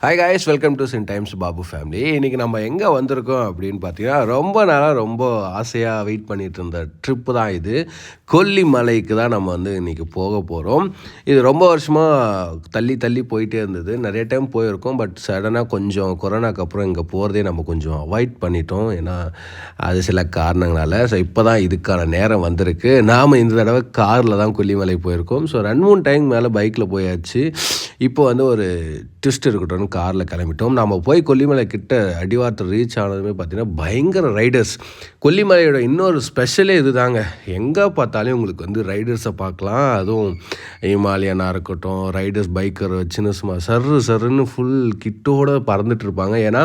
Hi guys, welcome to சின் times Babu family. இன்றைக்கி நம்ம எங்கே வந்திருக்கோம் அப்படின்னு பார்த்தீங்கன்னா, ரொம்ப நாளாக ரொம்ப ஆசையாக வெயிட் பண்ணிகிட்டு இருந்த ட்ரிப்பு தான் இது. கொல்லிமலைக்கு தான் நம்ம இன்றைக்கி போக போகிறோம். இது ரொம்ப வருஷமாக தள்ளி போயிட்டே இருந்தது. நிறைய டைம் போயிருக்கோம். பட் சடனாக கொஞ்சம் கொரோனாக்கு அப்புறம் இங்கே போகிறதே நம்ம கொஞ்சம் அவாய்ட் பண்ணிட்டோம். ஏன்னா அது சில காரணங்களால். ஸோ இப்போ தான் இதுக்கான நேரம் வந்திருக்கு. நாம் இந்த தடவை காரில் தான் கொல்லிமலை போயிருக்கோம். ஸோ 2-3 டைம் மேலே பைக்கில் போயாச்சு. இப்போ ஒரு ட்விஸ்ட் இருக்கட்டும், காரில் கிளம்பிட்டோம். நம்ம போய் கொல்லிமலை கிட்ட அடிவாரத்தை ரீச் ஆனதுமே பார்த்திங்கன்னா பயங்கர ரைடர்ஸ். கொல்லிமலையோட இன்னொரு ஸ்பெஷலே இது தாங்க. எங்கே பார்த்தாலும் உங்களுக்கு ரைடர்ஸை பார்க்கலாம். அதுவும் ஹிமாலயனாக இருக்கட்டும், ரைடர்ஸ் பைக்கர் வச்சுன்னு சும்மா சருன்னு ஃபுல் கிட்டோடு பறந்துட்டு இருப்பாங்க. ஏன்னா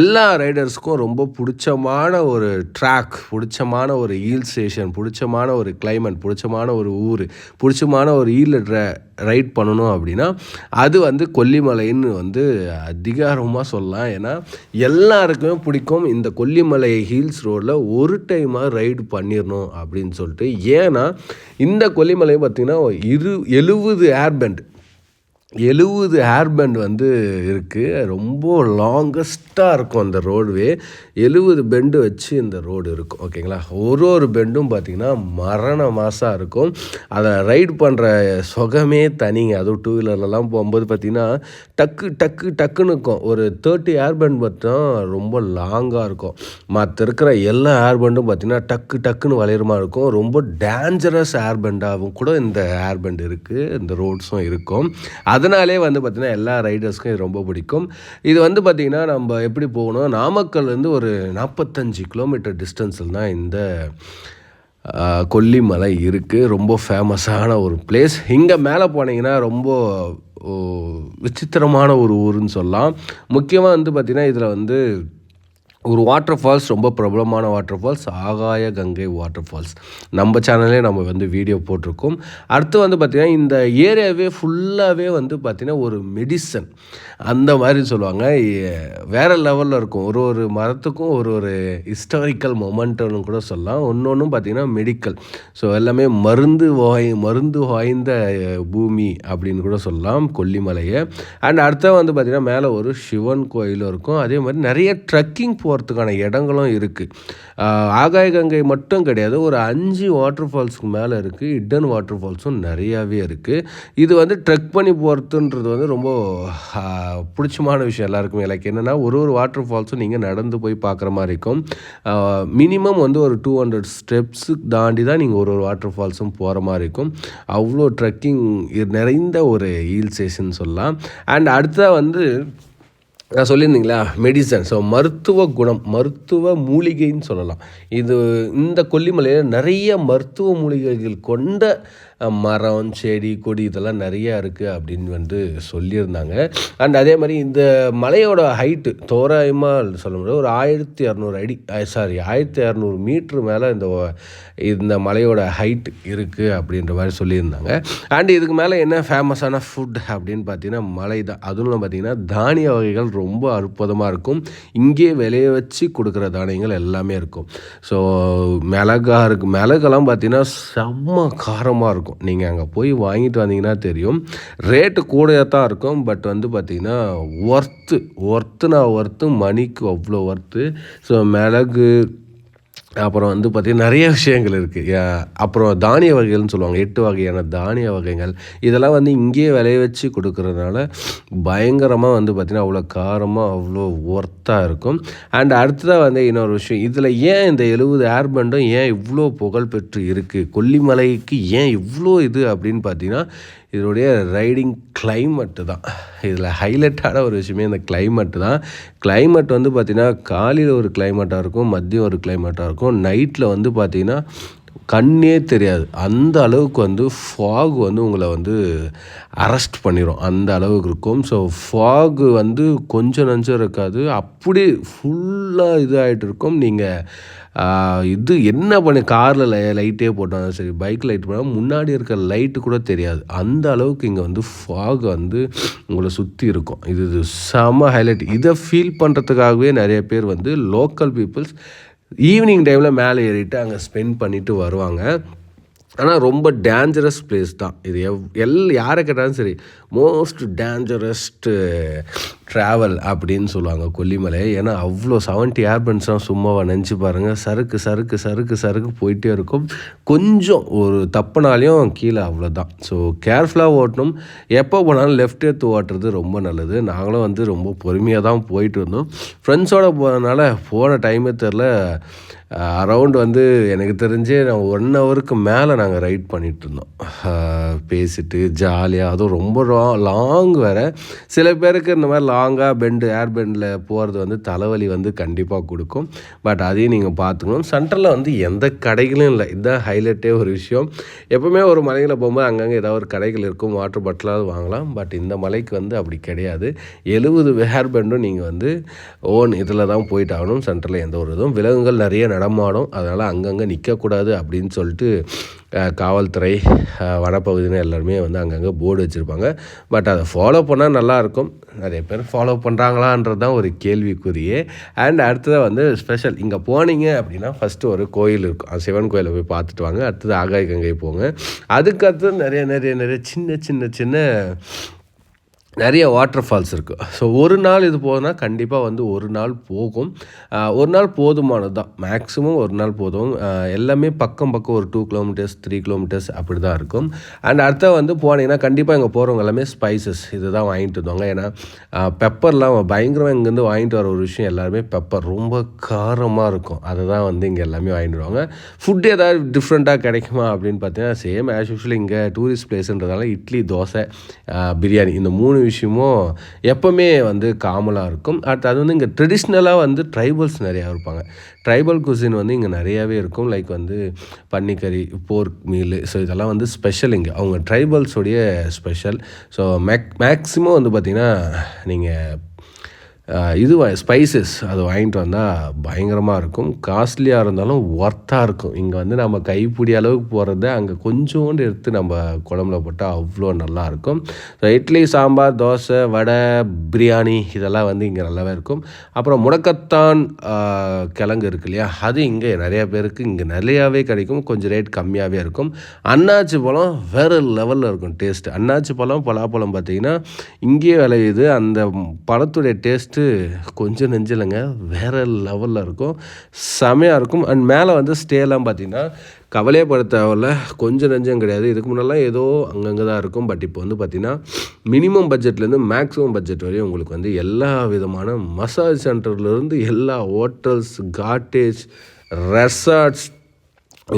எல்லா ரைடர்ஸுக்கும் ரொம்ப பிடிச்சமான ஒரு ட்ராக், பிடிச்சமான ஒரு ஹில் ஸ்டேஷன், பிடிச்சமான ஒரு கிளைமேட், பிடிச்சமான ஒரு ஊர், பிடிச்சமான ஒரு ஹில்ல ரைட் பண்ணணும் அப்படின்னா அது கொல்லிமலைன்னு அதிகாரமாக சொல்லலாம். ஏன்னா எல்லாருக்குமே பிடிக்கும் இந்த கொல்லிமலை ஹில்ஸ் ரோடில் ஒரு டைமாக ரைடு பண்ணிடணும் அப்படின்னு சொல்லிட்டு. ஏன்னா இந்த கொல்லிமலை பார்த்திங்கன்னா 70 ஏர்பெண்ட் இருக்குது. ரொம்ப லாங்கஸ்ட்டாக இருக்கும் அந்த ரோடுவே. 70 பெண்டு வச்சு இந்த ரோடு இருக்கும். ஓகேங்களா, ஒரு பெண்டும் பார்த்திங்கன்னா மரண மாசாக இருக்கும். அதை ரைடு பண்ணுற சுகமே தனிங்க. அதுவும் 2 வீலர்லலாம் போகும்போது பார்த்திங்கன்னா டக்குன்னு இருக்கும். ஒரு 30 ஏர்பெண்ட் மட்டும் ரொம்ப லாங்காக இருக்கும். மற்ற இருக்கிற எல்லா ஏர்பெண்டும் பார்த்திங்கன்னா டக்குன்னு வளையறமாக இருக்கும். ரொம்ப டேஞ்சரஸ் ஏர்பெண்டாகவும் கூட இந்த ஏர்பெண்ட் இருக்குது, இந்த ரோட்ஸும் இருக்கும். அதனாலே பார்த்திங்கன்னா எல்லா ரைடர்ஸ்க்கும் இது ரொம்ப பிடிக்கும். இது பார்த்திங்கன்னா நம்ம எப்படி போகணும், நாமக்கல்லேருந்து ஒரு 45 கிலோமீட்டர் டிஸ்டன்ஸில் தான் இந்த கொல்லிமலை இருக்குது. ரொம்ப ஃபேமஸான ஒரு பிளேஸ். இங்கே மேலே போனீங்கன்னா ரொம்ப விசித்திரமான ஒரு ஊருன்னு சொல்லலாம். முக்கியமாக பார்த்திங்கன்னா இதில் ஒரு வாட்டர் ஃபால்ஸ், ரொம்ப பிரபலமான வாட்டர் ஃபால்ஸ், ஆகாய கங்கை வாட்டர் ஃபால்ஸ். நம்ம சேனல்லே நம்ம வீடியோ போட்டிருக்கோம். அடுத்து பார்த்திங்கன்னா இந்த ஏரியாவே ஃபுல்லாகவே பார்த்திங்கன்னா ஒரு மெடிசன் அந்த மாதிரி சொல்லுவாங்க. வேறு லெவலில் இருக்கும். ஒரு மரத்துக்கும் ஒரு ஹிஸ்டாரிக்கல் மொமெண்ட்டுன்னு கூட சொல்லலாம். ஒன்றும் பார்த்திங்கன்னா மெடிக்கல். ஸோ எல்லாமே மருந்து வாய்ந்த பூமி அப்படின்னு கூட சொல்லலாம் கொல்லிமலையை. அண்ட் அடுத்த பார்த்திங்கன்னா மேலே ஒரு சிவன் கோயிலும் இருக்கும். அதே மாதிரி நிறைய ட்ரக்கிங் போகிறதுக்கான இடங்களும் இருக்குது. ஆகாய கங்கை மட்டும் கிடையாது, ஒரு 5 வாட்டர் ஃபால்ஸுக்கு மேலே இருக்குது. ஹிடன் வாட்டர் ஃபால்ஸும் நிறையாவே இருக்குது. இது ட்ரெக் பண்ணி போகிறதுன்றது ரொம்ப பிடிச்சமான விஷயம் எல்லாருக்குமே. லைக் என்னென்னா ஒரு வாட்டர் ஃபால்ஸும் நீங்கள் நடந்து போய் பார்க்குற மாதிரி இருக்கும். மினிமம் ஒரு 200 ஸ்டெப்ஸு தாண்டி தான் நீங்கள் ஒரு வாட்டர் ஃபால்ஸும் போகிற மாதிரி இருக்கும். அவ்வளோ ட்ரெக்கிங் நிறைந்த ஒரு ஹில் ஸ்டேஷன் சொல்லலாம். அண்ட் அடுத்த நான் சொல்லியிருந்தீங்களா மெடிசன். ஸோ மருத்துவ மூலிகைன்னு சொல்லலாம். இந்த கொல்லிமலையில் நிறைய மருத்துவ மூலிகைகள் கொண்ட மரம், செடி, கொடி இதெல்லாம் நிறையா இருக்குது அப்படின்னு சொல்லியிருந்தாங்க. அண்ட் அதே மாதிரி இந்த மலையோட ஹைட்டு தோராயமாக சொல்ல முடியாது, ஒரு 1200 மீட்ரு மேலே இந்த மலையோட ஹைட் இருக்குது அப்படின்ற மாதிரி சொல்லியிருந்தாங்க. அண்ட் இதுக்கு மேலே என்ன ஃபேமஸான ஃபுட் அப்படின்னு பார்த்தீங்கன்னா மலை தான். அதுவும் பார்த்திங்கன்னா தானிய வகைகள் ரொம்ப அற்புதமாக இருக்கும். இங்கே விளைய வச்சு கொடுக்குற தானியங்கள் எல்லாமே இருக்கும். ஸோ மிளகெல்லாம் பார்த்திங்கன்னா செம்ம காரமாக இருக்கும். நீங்கள் அங்கே போய் வாங்கிட்டு வந்தீங்கன்னா தெரியும். ரேட்டு கூடயாக தான் இருக்கும். பட் பார்த்திங்கன்னா ஒர்த்து மணிக்கு அவ்வளோ ஒர்த்து. ஸோ மிளகு அப்புறம் பார்த்திங்கன்னா நிறைய விஷயங்கள் இருக்குது. அப்புறம் தானிய வகைகள்னு சொல்லுவாங்க. 8 வகையான தானிய வகைகள் இதெல்லாம் இங்கேயே விளைய வச்சு கொடுக்குறதுனால பயங்கரமாக பார்த்திங்கன்னா அவ்வளோ காரமாக அவ்வளோ ஒர்த்தாக இருக்கும். அண்ட் அடுத்ததாக இன்னொரு விஷயம், இதில் ஏன் இந்த 70 ஏர்பெண்டும் ஏன் இவ்வளோ புகழ் பெற்று இருக்குது, கொல்லிமலைக்கு ஏன் இவ்வளோ இது அப்படின்னு பார்த்தீங்கன்னா இதனுடைய ரைடிங் கிளைமேட்டு தான். இதில் ஹைலைட்டான ஒரு விஷயமே இந்த கிளைமேட்டு தான். கிளைமேட் பார்த்திங்கன்னா காலையில் ஒரு கிளைமேட்டாக இருக்கும், மதியம் ஒரு கிளைமேட்டாக இருக்கும், நைட்டில் பார்த்திங்கன்னா கண்ணே தெரியாது. அந்த அளவுக்கு ஃபாக் உங்களை அரெஸ்ட் பண்ணிடும். அந்த அளவுக்கு இருக்கும். ஸோ ஃபாகு கொஞ்சம் நஞ்சம் இருக்காது, அப்படி ஃபுல்லாக இதாகிட்டு இருக்கும். நீங்கள் என்ன பண்ணி காரில் லைட்டே போட்டாங்க சரி, பைக் லைட் போட்டால் முன்னாடி இருக்க லைட்டு கூட தெரியாது. அந்த அளவுக்கு இங்கே ஃபாக் உங்களை சுற்றி இருக்கும். இது செம ஹைலைட். இதை ஃபீல் பண்ணுறதுக்காகவே நிறைய பேர் லோக்கல் பீப்புள்ஸ் ஈவினிங் டைமில் மேலே ஏறிட்டு அங்கே ஸ்பெண்ட் பண்ணிவிட்டு வருவாங்க. ஆனால் ரொம்ப டேஞ்சரஸ் பிளேஸ் தான் இது. யாரை கேட்டாலும் சரி, மோஸ்ட் டேஞ்சரஸ்ட்டு ட்ராவல் அப்படின்னு சொல்லுவாங்க கொல்லிமலை. ஏன்னா அவ்வளோ 70 ஏர்பன்ஸ்லாம் சும்மாவா நினச்சி பாருங்கள். சறுக்கு சறுக்கு சறுக்கு சறுக்கு போயிட்டே இருக்கும். கொஞ்சம் ஒரு தப்புனாலையும் கீழே அவ்வளோதான். ஸோ கேர்ஃபுல்லாக ஓட்டணும். எப்போ போனாலும் லெஃப்ட் எடுத்து ஓட்டுறது ரொம்ப நல்லது. நாங்களும் வந்து ரொம்ப பொறுமையாக தான் போயிட்டு இருந்தோம். ஃப்ரெண்ட்ஸோடு போனதுனால போன டைமே தெரில. அரவுண்ட் வந்து எனக்கு தெரிஞ்சே நான் 1 ஹவருக்கு மேலே நாங்கள் ரைட் பண்ணிகிட்ருந்தோம். பேசிட்டு ஜாலியாக, அதுவும் ரொம்ப லாங் வேறு. சில பேருக்கு இந்த மாதிரி லாங்காக ஏர் பெண்டில் போகிறது வந்து தலைவலி வந்து கண்டிப்பாக கொடுக்கும். பட் அதையும் நீங்கள் பார்த்துக்கணும். சென்டரில் வந்து எந்த கடைகளும் இல்லை. இதுதான் ஹைலைட்டே ஒரு விஷயம். எப்போவுமே ஒரு மலையில் போகும்போது அங்கங்கே ஏதாவது ஒரு கடைகள் இருக்கும், வாட்டர் பாட்டிலாவது வாங்கலாம். பட் இந்த மலைக்கு வந்து அப்படி கிடையாது. 70 ஏர் பெண்டும் நீங்கள் வந்து இதில் தான் போயிட்டு ஆகணும். சென்டரில் எந்த ஒரு இதுவும் விலங்குகள் நிறைய நடமாடும். அதனால் அங்கங்கே நிற்கக்கூடாது அப்படின்னு சொல்லிட்டு காவல்துறை, வனப்பகுதியினர் எல்லாருமே வந்து அங்கங்கே போர்டு வச்சுருப்பாங்க. பட் அதை ஃபாலோ பண்ணால் நல்லாயிருக்கும். நிறைய பேர் ஃபாலோ பண்ணுறாங்களான்றது தான் ஒரு கேள்விக்குறியே. அண்ட் அடுத்ததாக வந்து ஸ்பெஷல், இங்கே போனீங்க அப்படின்னா ஃபஸ்ட்டு ஒரு கோயில் இருக்கும். சிவன் கோயிலை போய் பார்த்துட்டு வாங்க. அடுத்தது ஆகாய கங்கை போங்க. அதுக்கடுத்து நிறைய சின்ன நிறைய வாட்டர் ஃபால்ஸ் இருக்குது. ஸோ ஒரு நாள் இது போகுதுன்னா கண்டிப்பாக வந்து ஒரு நாள் போகும். ஒரு நாள் போதுமானது தான். மேக்ஸிமம் ஒரு நாள் போதும். எல்லாமே பக்கம் ஒரு 2 கிலோமீட்டர்ஸ் 3 கிலோமீட்டர்ஸ் அப்படி தான் இருக்கும். அண்ட் அடுத்த வந்து போனீங்கன்னா கண்டிப்பாக இங்கே போகிறவங்க எல்லாமே ஸ்பைசஸ் இது தான் வாங்கிட்டு வருவாங்க. ஏன்னா பெப்பர்லாம் பயங்கரமாக இங்கேருந்து வாங்கிட்டு வர ஒரு விஷயம் எல்லாருமே பெப்பர் ரொம்ப காரமாக இருக்கும். அதை தான் வந்து இங்கே எல்லாமே வாங்கிட்டு வருவாங்க. ஃபுட்டு ஏதாவது டிஃப்ரெண்ட்டாக கிடைக்குமா அப்படின்னு பார்த்தீங்கன்னா சேம் ஆஸ் யூஷுவல். இங்கே டூரிஸ்ட் பிளேஸுன்றதால இட்லி, தோசை, பிரியாணி இந்த 3 விஷயமும் எப்போவுமே வந்து காமனாக இருக்கும். அடுத்து அது வந்து இங்கே ட்ரெடிஷ்னலாக வந்து ட்ரைபல்ஸ் நிறையா இருப்பாங்க. ட்ரைபல் குசின் வந்து இங்கே நிறையாவே இருக்கும். லைக் வந்து பன்னிக்கறி, போர்க் மீல். ஸோ இதெல்லாம் வந்து ஸ்பெஷல் இங்கே அவங்க ட்ரைபல்ஸோடைய ஸ்பெஷல். ஸோ மேக்ஸிமம் வந்து பார்த்திங்கன்னா நீங்கள் ஸ்பைசஸ் அது வாங்கிட்டு வந்தால் பயங்கரமாக இருக்கும். காஸ்ட்லியாக இருந்தாலும் ஒர்த்தாக இருக்கும். இங்கே வந்து நம்ம கைப்பிடி அளவுக்கு போகிறத அங்கே கொஞ்சோண்டு எடுத்து நம்ம குழம்புல போட்டால் அவ்வளோ நல்லாயிருக்கும். ஸோ இட்லி, சாம்பார், தோசை, வடை, பிரியாணி இதெல்லாம் வந்து இங்கே நல்லாவே இருக்கும். அப்புறம் முடக்கத்தான் கிழங்கு இருக்கு இல்லையா, அது இங்கே நிறையா பேருக்கு இங்கே நிறையாவே கிடைக்கும். கொஞ்சம் ரேட் கம்மியாகவே இருக்கும். அன்னாச்சி பழம் வேறு லெவலில் இருக்கும் டேஸ்ட்டு. அன்னாச்சி பழம், பலாப்பழம் பார்த்திங்கன்னா இங்கேயே விளையுது. அந்த பழத்துடைய டேஸ்ட் கொஞ்சம் நெஞ்சிலங்க வேறு லெவலில் இருக்கும். செமையாக இருக்கும். அண்ட் மேலே வந்து ஸ்டேலாம் பார்த்திங்கன்னா கவலையே பட தேவையில்ல. கொஞ்சம் நெஞ்சம் கிடையாது. இதுக்கு முன்னெல்லாம் ஏதோ அங்கங்கே தான் இருக்கும். பட் இப்போ வந்து பார்த்திங்கன்னா மினிமம் பட்ஜெட்லேருந்து மேக்ஸிமம் பட்ஜெட் வரையும் உங்களுக்கு வந்து எல்லா விதமான மசாஜ் சென்டர்லேருந்து எல்லா hotels, cottage, resorts,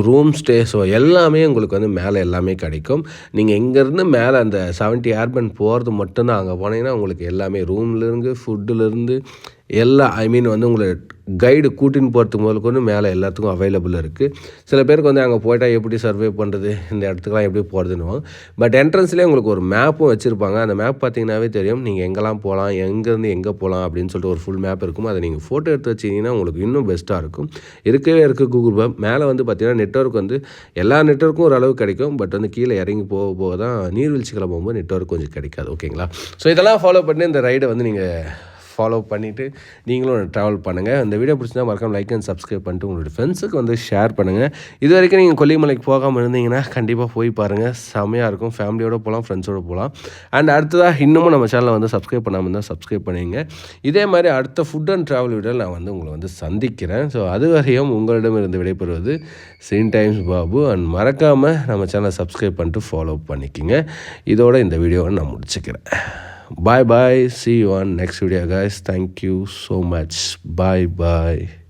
room stay, so எல்லாமே உங்களுக்கு வந்து மேலே எல்லாமே கிடைக்கும். நீங்கள் இங்கேருந்து மேலே அந்த 70 ஏர்பன் போகிறது மட்டும்தான். அங்கே போனீங்கன்னா உங்களுக்கு எல்லாமே ரூம்லேருந்து, ஃபுட்டுலேருந்து வந்து உங்களை கைடு கூட்டின்னு போகிறதுக்கு முதல் கொண்டு மேலே எல்லாத்துக்கும் அவைலபிள் இருக்குது. சில பேருக்கு வந்து அங்கே போயிட்டால் எப்படி சர்வே பண்ணுறது, இந்த இடத்துக்குலாம் எப்படி போகிறதுன்னு. பட் என்ட்ரன்ஸ்லேயே உங்களுக்கு ஒரு மேப்பும் வச்சுருப்பாங்க. அந்த மேப் பார்த்திங்கனாவே தெரியும் நீங்கள் எங்கெல்லாம் போகலாம், எங்கேருந்து எங்கே போகலாம் அப்படின்னு சொல்லிட்டு ஒரு ஃபுல் மேப் இருக்கும். அதை நீங்கள் ஃபோட்டோ எடுத்து வச்சிங்கன்னா உங்களுக்கு இன்னும் பெஸ்ட்டாக இருக்கும். இருக்கவே இருக்குது கூகுள் மேப். மேலே வந்து பார்த்திங்கன்னா நெட்வொர்க் வந்து எல்லா நெட்வொர்க்கும் ஓரளவு கிடைக்கும். பட் வந்து கீழே இறங்கி போக தான் நீர்வீழ்ச்சிகளை போகும்போது நெட்வொர்க் கொஞ்சம் கிடைக்காது. ஓகேங்களா? ஸோ இதெல்லாம் ஃபாலோ பண்ணி இந்த ரைடை வந்து நீங்கள் ஃபாலோ பண்ணிவிட்டு நீங்களும் ட்ராவல் பண்ணுங்கள். இந்த வீடியோ பிடிச்சிருந்தா மறக்காம லைக் அண்ட் சப்ஸ்கிரைப் பண்ணிட்டு உங்களோட ஃப்ரெண்ட்ஸுக்கு வந்து ஷேர் பண்ணுங்கள். இது வரைக்கும் நீங்கள் கொல்லிமலைக்கு போகாமல் இருந்தீங்கன்னா கண்டிப்பாக போய் பாருங்கள். செம்மையாக இருக்கும். ஃபேமிலியோடு போகலாம், ஃப்ரெண்ட்ஸோடு போகலாம். அண்ட் அடுத்ததாக இன்னமும் நம்ம சேனலை வந்து சப்ஸ்கிரைப் பண்ணாமல் இருந்தால் சப்ஸ்கிரைப் பண்ணிங்க. இதே மாதிரி அடுத்த ஃபுட் அண்ட் ட்ராவல் வீடியோவில் நான் வந்து உங்களை வந்து சந்திக்கிறேன். ஸோ அது வரையும் உங்களிடமிருந்து விடைபெறுவது சீன் டைம்ஸ் பாபு. அண்ட் மறக்காமல் நம்ம சேனலை சப்ஸ்கிரைப் பண்ணிட்டு ஃபாலோ பண்ணிக்கோங்க. இதோட இந்த வீடியோவை நான் முடிச்சுக்கிறேன். Bye bye. See you on next video, guys. Thank you so much. Bye bye.